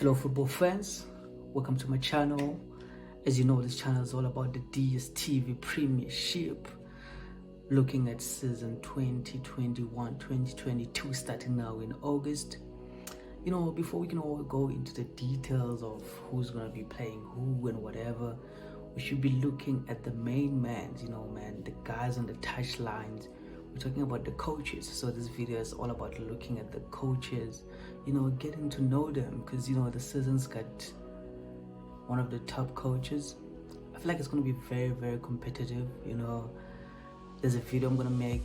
Hello football fans, welcome to my channel. As you know, this channel is all about the DSTV premiership, looking at season 2021-2022 starting now in August. You know, before we can all go into the details of who's going to be playing who and whatever, we should be looking at the main man, the guys on the touchlines. We're talking about the coaches. So this video is all about looking at the coaches, getting to know them, because the season's got one of the top coaches. I feel like it's going to be very, very competitive. There's a video I'm going to make,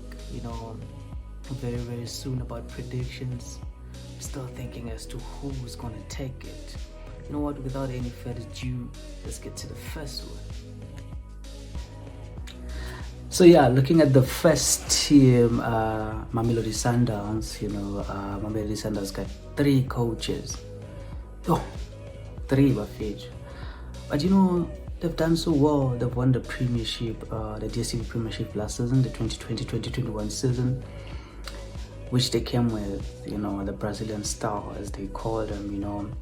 very, very soon about predictions. I'm still thinking as to who's going to take it. You know what, without any further ado, let's get to the first one. So yeah, looking at the first team, Mamelodi Sundowns, Mamelodi Sundowns got 3 coaches. Oh, 3 Bafej. But they've done so well. They've won the premiership, the DSTV premiership last season, the 2020-2021 season, which they came with, the Brazilian star, as they call them,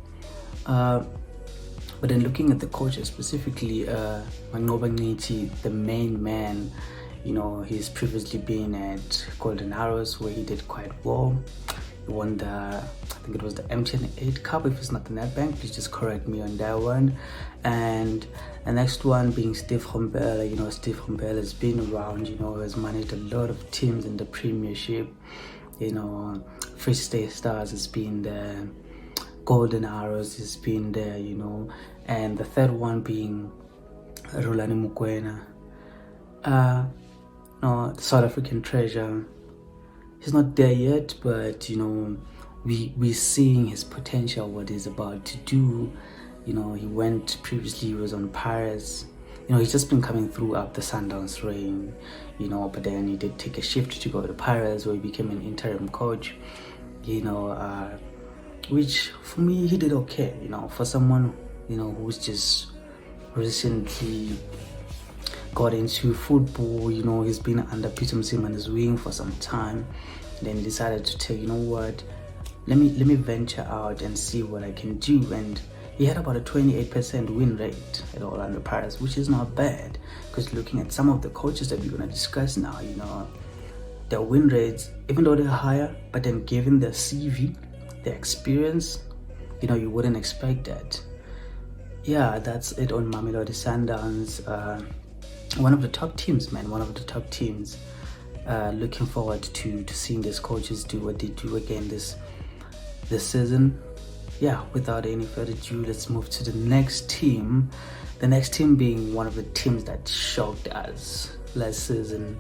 But then looking at the coaches, specifically Marumo Gallants, the main man, he's previously been at Golden Arrows, where he did quite well. He won I think it was the MTN 8 Cup, if it's not the Nedbank, please just correct me on that one. And the next one being Steve Gombela. Steve Gombela has been around, has managed a lot of teams in the premiership. Free State Stars has been there, Golden Arrows has been there, and the third one being Rulani Mukwena, South African treasure. He's not there yet, but we're seeing his potential, what he's about to do. He was on Paris. He's just been coming throughout the Sundowns reign, but then he did take a shift to go to Paris, where he became an interim coach, which for me, he did okay, for someone, who's just recently got into football. He's been under Peter Msimana's wing for some time. Then he decided to take, let me venture out and see what I can do. And he had about a 28% win rate at Orlando Pirates, which is not bad, because looking at some of the coaches that we're going to discuss now, their win rates, even though they're higher, but then given their CV, their experience, you wouldn't expect that. Yeah, that's it on Mamelodi Sundowns. One of the top teams, man. One of the top teams. Looking forward to seeing these coaches do what they do again this season. Yeah, without any further ado, let's move to the next team. The next team being one of the teams that shocked us last season,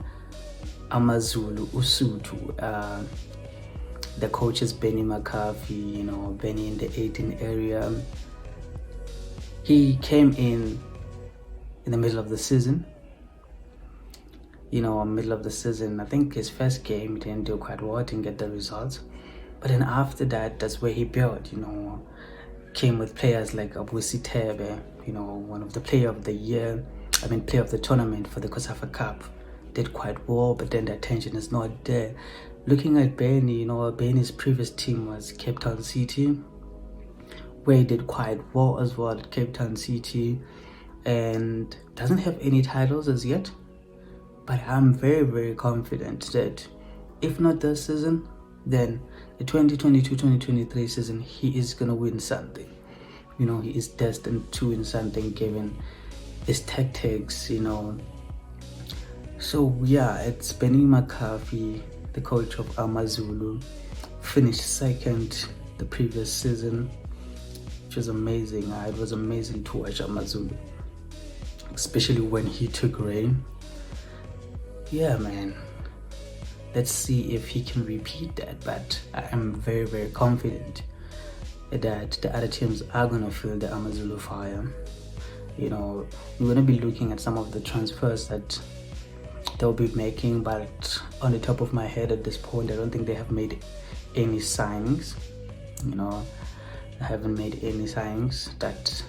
Amazulu Usutu. The coach is Benny McCarthy, Benny in the 18 area. He came in the middle of the season. Middle of the season, I think his first game he didn't do quite well, didn't get the results. But then after that, that's where he built, came with players like Abusi Tebe, one of the player of the tournament for the COSAFA Cup. Did quite well, but then the attention is not there. Looking at Benny, Benny's previous team was Cape Town City, where he did quite well as well at Cape Town City, and doesn't have any titles as yet. But I'm very, very confident that if not this season, then the 2022-2023 season, he is going to win something. He is destined to win something given his tactics, So yeah, it's Benny McCarthy, the coach of Amazulu, finished second the previous season, which was amazing. It was amazing to watch Amazulu, especially when he took reign. Yeah, man, let's see if he can repeat that. But I am very, very confident that the other teams are going to feel the Amazulu fire. We're going to be looking at some of the transfers that they'll be making, but on the top of my head at this point, I don't think they have made any signings. I haven't made any signings that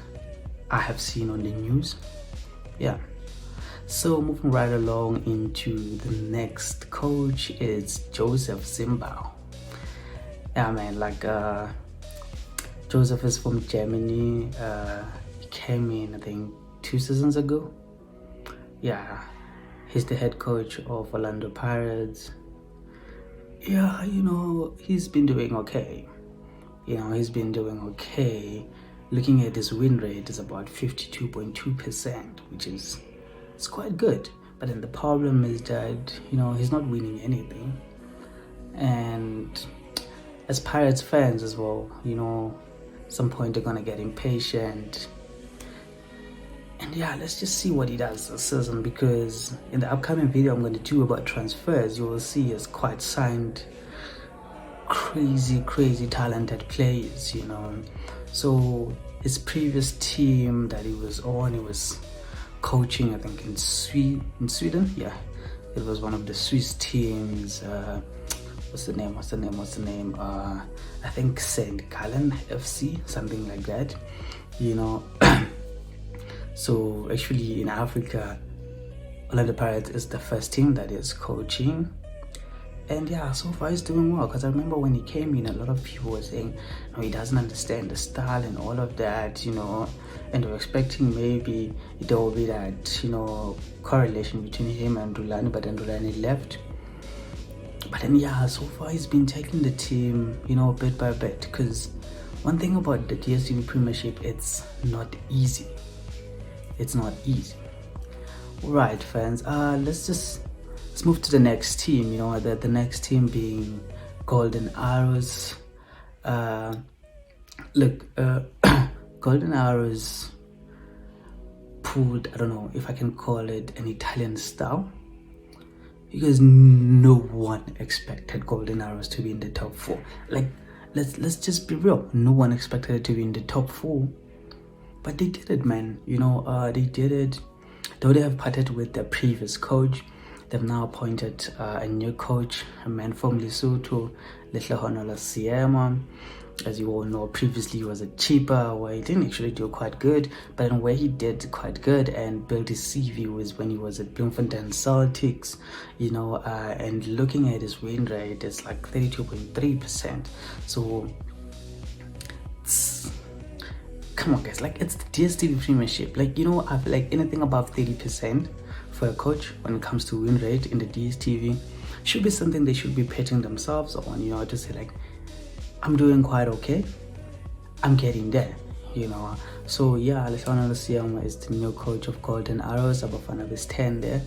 I have seen on the news. Yeah. So moving right along into the next coach is Joseph Zimbao. Yeah, man, Joseph is from Germany. He came in, I think, 2 seasons ago. Yeah, he's the head coach of Orlando Pirates. Yeah, he's been doing okay. He's been doing okay. Looking at his win rate is about 52.2%, which is it's quite good. But then the problem is that, he's not winning anything. And as Pirates fans as well, some point they're gonna get impatient. And yeah, let's just see what he does this season, because in the upcoming video I'm going to do about transfers, you will see he's quite signed crazy talented players, So his previous team that he was coaching, I think in Sweden. Yeah, it was one of the Swiss teams. What's the name? I think St. Gallen FC, something like that. So actually in Africa, Orlando Pirates is the first team that is coaching. And yeah, so far he's doing well, because I remember when he came in, a lot of people were saying, no, he doesn't understand the style and all of that, and they were expecting maybe there will be that, correlation between him and Rulani, but then Rulani left. But then yeah, so far he's been taking the team, bit by bit, because one thing about the DSTV Premiership, it's not easy. It's not easy. Right, fans, let's move to the next team, the next team being Golden Arrows. Golden Arrows pulled, I don't know if I can call it an Italian style, because no one expected Golden Arrows to be in the top 4. Like, let's just be real, no one expected it to be in the top 4. But they did it, man. They did it. Though they have parted with their previous coach, they've now appointed a new coach, a man from Lesotho, Letlehonola Siema. As you all know, previously he was at Chippa, where he didn't actually do quite good, but where he did quite good and built his CV was when he was at Bloemfontein Celtic, and looking at his win rate, it's like 32.3%. So come on, guys, like, it's the DSTV Premiership. Like, I feel like anything above 30% for a coach when it comes to win rate in the DSTV should be something they should be patting themselves on, to say like, I'm doing quite okay, I'm getting there, So yeah, Alessandro Siama is the new coach of Golden Arrows, Abafana is 10 there.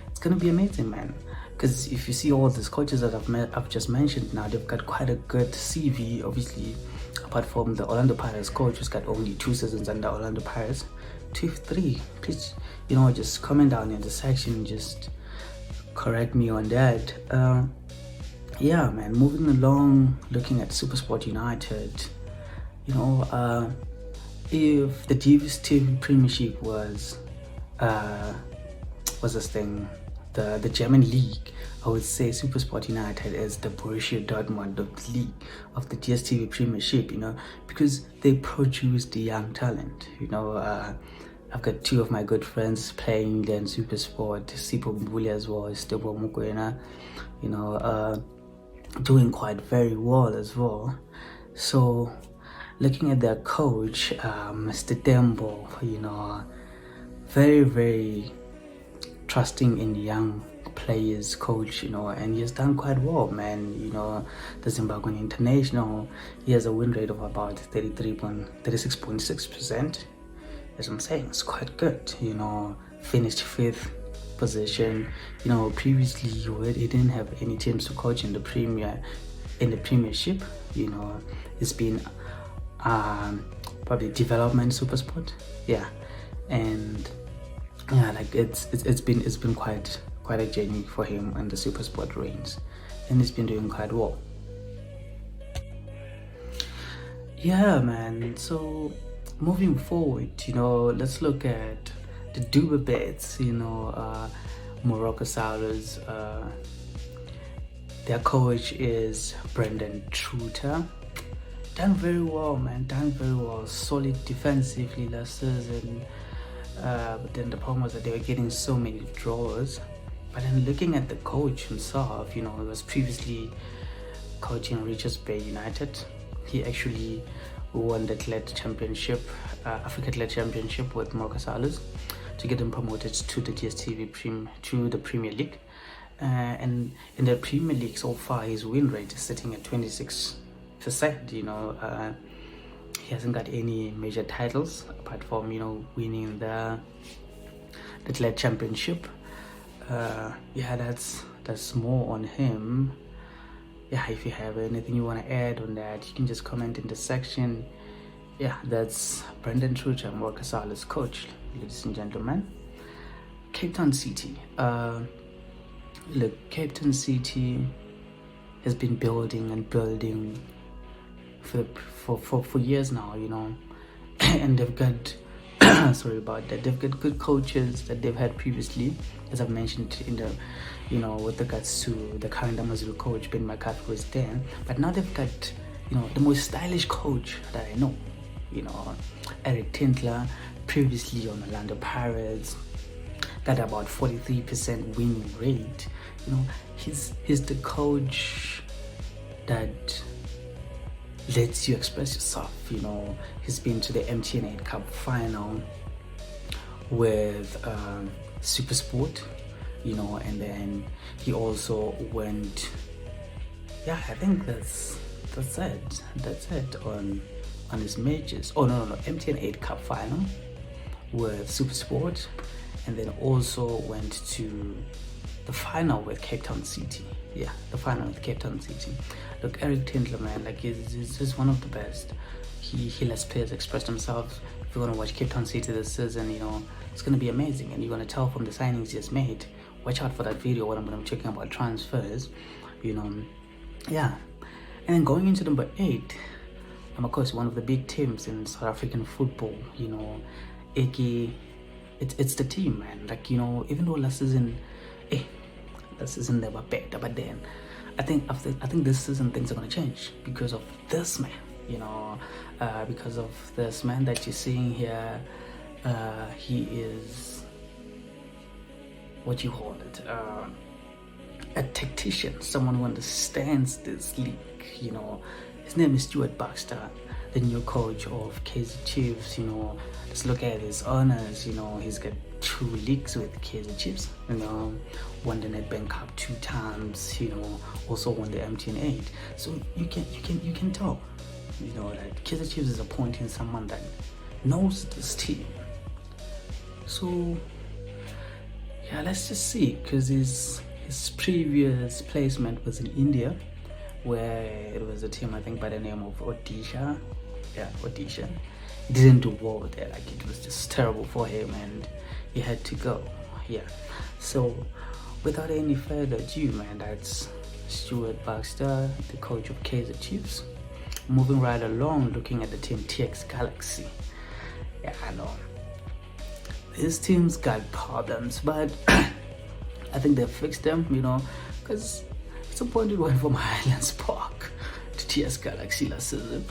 It's gonna be amazing, man, because if you see all these coaches that I've just mentioned now, they've got quite a good CV, obviously, apart from the Orlando Pirates coach, who's got only 2 seasons under Orlando Pirates. 2-3, please, just comment down in the section, just correct me on that. Yeah, man, moving along, looking at Supersport United, if the DSTV Premiership was this thing, the German league, I would say Supersport United is the Borussia Dortmund of the league, of the DSTV Premiership, because they produce the young talent. I've got 2 of my good friends playing there in Supersport, Sipo Mbuli as well as Stebo Mukwena, doing quite very well as well. So looking at their coach, Mr. Tembo, very trusting in young players coach, and he has done quite well, man. The Zimbabwean international, he has a win rate of about 36.6%. As I'm saying, it's quite good. Finished 5th position. Previously he didn't have any teams to coach in the Premiership. It's been probably development Supersport, and like it's been quite a journey for him in the Supersport reigns, and he's been doing quite well. Yeah, man. So moving forward, let's look at the Duba bets, Moroka Swallows. Their coach is Brendan Truter. Done very well, man. Done very well. Solid defensively last season. But then the problem was that they were getting so many draws. But then looking at the coach himself, he was previously coaching Richards Bay United. he actually won the Athlete Championship, Africa Athlete Championship with Moroka Swallows to get him promoted to the DSTV to the Premier League. And in the Premier League so far, his win rate is sitting at 26%. You know, he hasn't got any major titles apart from, you know, winning the Athlete Championship. Yeah, that's more on him. Yeah, if you have anything you want to add on that, you can just comment in the section. Yeah, that's Brendan Trucha, Moroka Swallows coach, ladies and gentlemen. Cape Town City. Look, Cape Town City has been building and building for years now, you know, and they've got sorry about that. They've got good coaches that they've had previously, as I've mentioned in the, you know, with regards to the current Amazulu coach, Ben McCarthy was there. But now they've got, you know, the most stylish coach that I know, you know, Eric Tintler, previously on Orlando Pirates, got about 43% winning rate. You know, he's the coach that lets you express yourself. You know, he's been to the MTN 8 Cup final with Supersport, you know, and then he also went, yeah, I think that's it on his majors. Oh no, MTN 8 Cup final with Supersport, and then also went to the final with Cape Town City. Yeah, the final with Cape Town City. Look, Eric Tintler, man, like he's one of the best. He lets players express themselves. If you're gonna watch Cape Town City this season, you know, it's gonna be amazing, and you're gonna tell from the signings he has made. Watch out for that video when I'm gonna be talking about transfers, you know. Yeah, and then going into number 8, of course, one of the big teams in South African football, you know, it's the team, man. Like, you know, even though last season they were better, but then I think this season things are gonna change because of this man, you know, because of this man that you're seeing here. He is, what you call it, a tactician, someone who understands this league, you know. His name is Stuart Baxter, the new coach of Kaizer Chiefs. You know, just look at his honors. You know, he's got 2 leagues with Kaizer Chiefs. You know, won the Nedbank Cup 2 times. You know, also won the MTN 8. So you can tell, you know, that Kaizer Chiefs is appointing someone that knows this team. So yeah, let's just see, because his previous placement was in India, where it was a team, I think, by the name of Odisha. Yeah, Odisha. He didn't do well there. Like, it was just terrible for him, and he had to go. Yeah. So, without any further ado, man, that's Stuart Baxter, the coach of Kaizer Chiefs. Moving right along, looking at the team TX Galaxy. Yeah, I know this team's got problems, but I think they fixed them. You know, because some point it went from Highlands Park to TS Galaxy last season.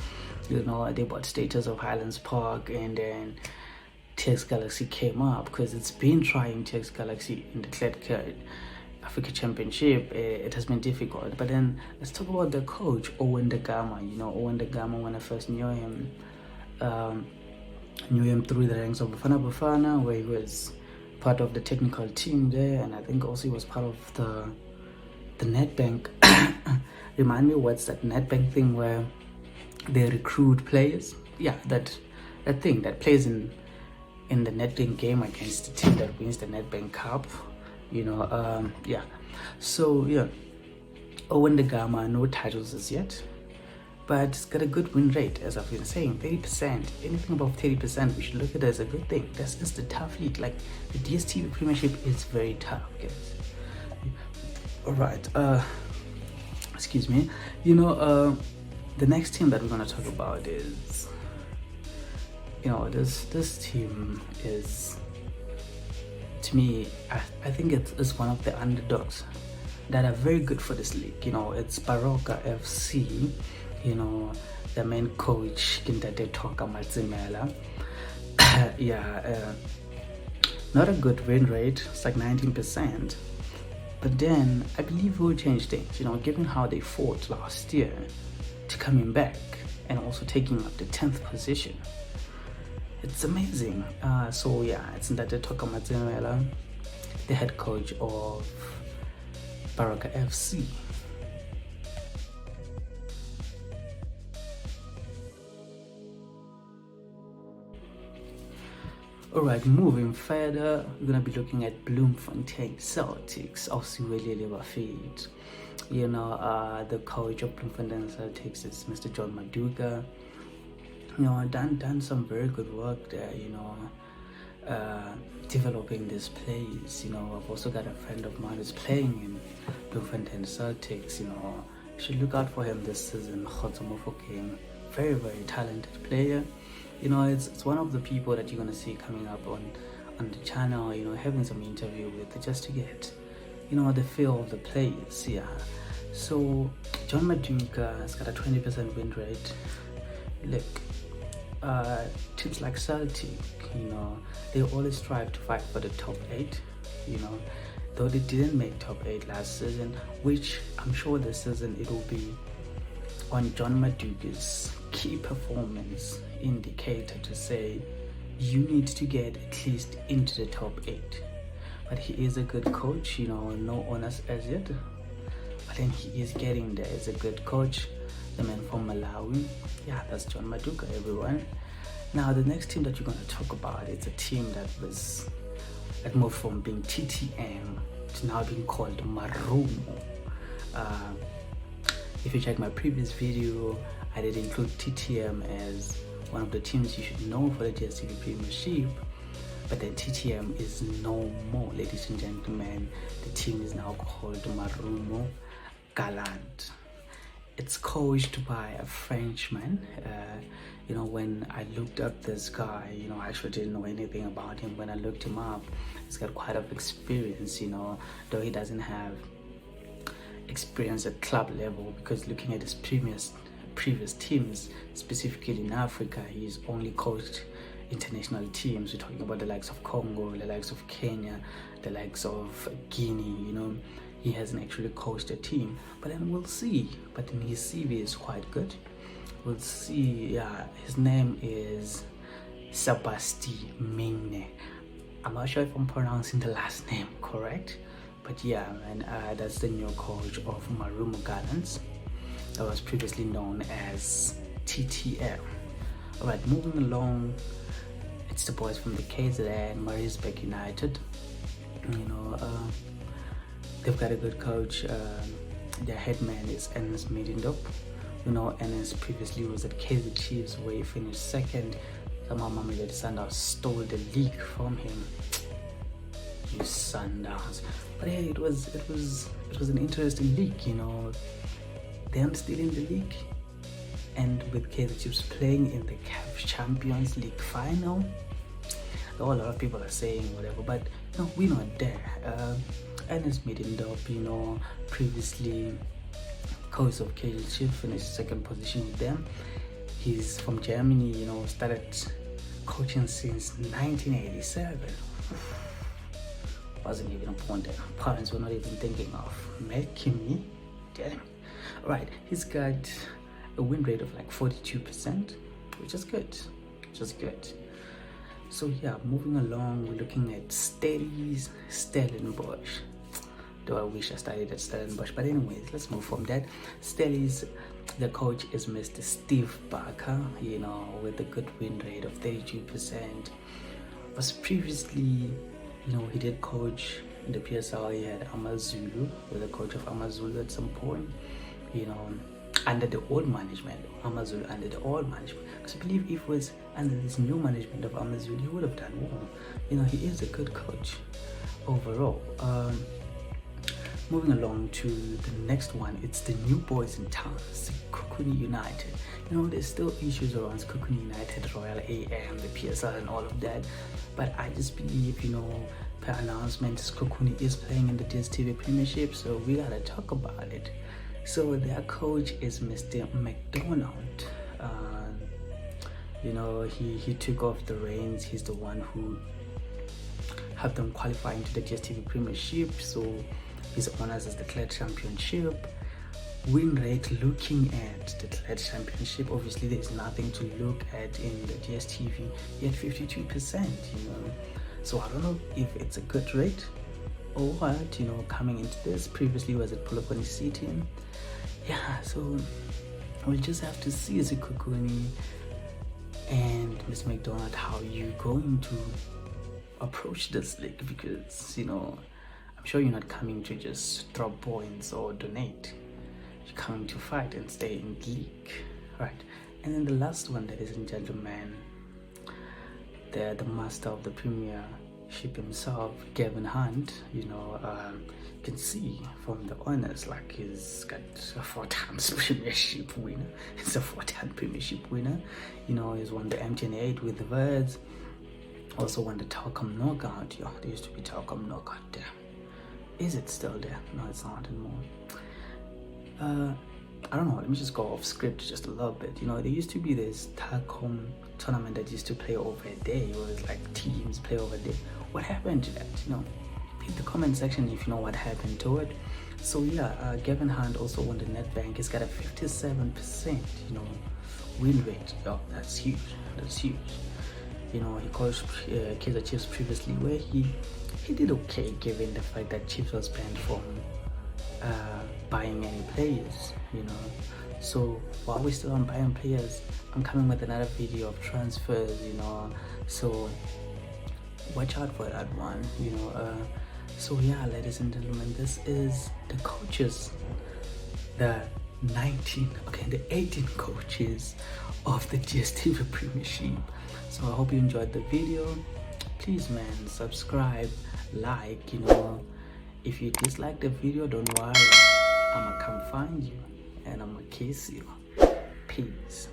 You know, they bought status of Highlands Park, and then TX Galaxy came up because it's been trying TX Galaxy in the Cled Africa Championship. It has been difficult. But then let's talk about the coach, Owen Da Gama. You know, Owen Da Gama, when I first knew him through the ranks of Bafana, where he was part of the technical team there, and I think also he was part of the Nedbank. Remind me, what's that Nedbank thing where they recruit players? Yeah, that thing that plays in the Nedbank game against the team that wins the Nedbank Cup. You know, yeah. So yeah, Owen Da Gama, no titles as yet, but it's got a good win rate, as I've been saying, 30%. Anything above 30%, we should look at it as a good thing. That's just a tough league. Like, the DSTV Premiership is very tough, guys. All right, excuse me. You know, the next team that we're gonna talk about is, you know, this team is, to me, I think it's one of the underdogs that are very good for this league. You know, it's Baroka FC. You know, the main coach, Kintate Toka Matsimela. Yeah, not a good win rate. It's like 19%. But then I believe we'll change things. You know, given how they fought last year to coming back and also taking up the 10th position. It's amazing. So yeah, it's Ndate Tokamatsenwela, the head coach of Baroka FC. Alright, moving further, we're gonna be looking at Bloemfontein Celtics. The coach of Bloemfontein Celtics is Mr. John Maduka. Done some very good work there, developing this players. I've also got a friend of mine who's playing in Bloemfontein Celtics. You should look out for him this season. Very, very talented player. It's one of the people that you're gonna see coming up on the channel, having some interview with, just to get, the feel of the players. Yeah. So John Maduka has got a 20% win rate. Look, teams like Celtic, they always strive to fight for the top 8. Though they didn't make top 8 last season, which I'm sure this season it will be on John Maduka's key performance indicator to say you need to get at least into the top 8. But he is a good coach, no honors as yet, but then he is getting there. He's a good coach, the man from Malawi. Yeah, that's John Maduka, everyone. Now the next team that you're going to talk about, it's a team that moved from being TTM to now being called Marumo. If you check my previous video, I did include TTM as one of the teams you should know for the DSTV premiership, but then TTM is no more, ladies and gentlemen. The team is now called Marumo Gallants. It's coached by a Frenchman. When I looked up this guy, I actually didn't know anything about him. When I looked him up, he's got quite a bit of experience, though he doesn't have experience at club level, because looking at his previous teams, specifically in Africa, he's only coached international teams. We're talking about the likes of Congo, the likes of Kenya, the likes of Guinea. He hasn't actually coached a team, but then we'll see. But then his CV is quite good. We'll see. Yeah, his name is Sebastien. I'm not sure if I'm pronouncing the last name correct, but yeah, man, that's the new coach of Marumo Gallants, that was previously known as TTM. Alright, moving along, it's the boys from the Kaizer and Maritzburg United. They've got a good coach. Their head man is Ernest Medindop. Ernest previously was at Kaizer Chiefs, where he finished second. Somehow Mamelodi Sundowns stole the league from him. You Sundowns. But hey, it was an interesting league, them still in the league, and with Kaizer Chiefs playing in the CAF Champions League final. Though a lot of people are saying whatever, but we're not there. Ernest Medindop, previously coach of Kaizer Chiefs, finished second position with them. He's from Germany, started coaching since 1987. Wasn't even a point that parents were not even thinking of making me. Damn. Right, he's got a win rate of like 42%, which is good. So yeah, moving along, we're looking at Stellenbosch. Though I wish I studied at Stellenbosch, but anyways, let's move from that. Stellies, the coach is Mr. Steve Barker, with a good win rate of 32%. Was previously, he did coach in the PSL. He had Amazulu, with the coach of Amazulu at some point, under the old management of Amazulu, because I believe if it was under this new management of Amazulu, he would have done well. He is a good coach overall. Moving along to the next one, it's the new boys in town, Sekhukhune United. There's still issues around Sekhukhune United, Royal AM, the PSL and all of that, but I just believe, per announcement, Sekhukhune is playing in the DSTV premiership, so we gotta talk about it. So their coach is Mr. McDonald. He took off the reins. He's the one who helped them qualify into the DSTV premiership, so his honors as the declared championship. win rate, looking at the Club Championship, obviously there's nothing to look at in the DSTV, yet 52%, you know. So I don't know if it's a good rate or what, you know, coming into this. Previously was at Bloemfontein Celtic. Yeah, so we'll just have to see Sekhukhune and Miss McDonald how you going to approach this league, because, you know, I'm sure you're not coming to just drop points or donate. You're coming to fight and stay in the league, right? And then the last one, ladies and gentlemen, the master of the premiership himself, Gavin Hunt, you know, you can see from the honors, like, he's got a 4 times premiership winner. He's a 4-time premiership winner. You know, he's won the MTN8 with the Birds. Also won the Telkom Knockout. Yeah, there used to be Telkom Knockout there. Is it still there? No, it's not anymore. I don't know, let me just go off script just a little bit. You know, there used to be this Telkom tournament that used to play over a day. It was like teams play over a day. What happened to that? You know, hit the comment section if you know what happened to it. So yeah, Gavin Hunt also won the Nedbank. He's got a 57%, you know, win rate. Oh, that's huge. That's huge. You know, he coached Kaizer Chiefs previously, where he did okay, given the fact that Chiefs was banned from buying any players, you know. So while we're still on buying players, I'm coming with another video of transfers, you know, so watch out for that one, you know. So yeah, ladies and gentlemen, this is the coaches, the 18 coaches of the DSTV Premiership. So I hope you enjoyed the video. Please, man, subscribe, like, you know. If you dislike the video, don't worry, I'ma come find you and I'ma kiss you. Peace.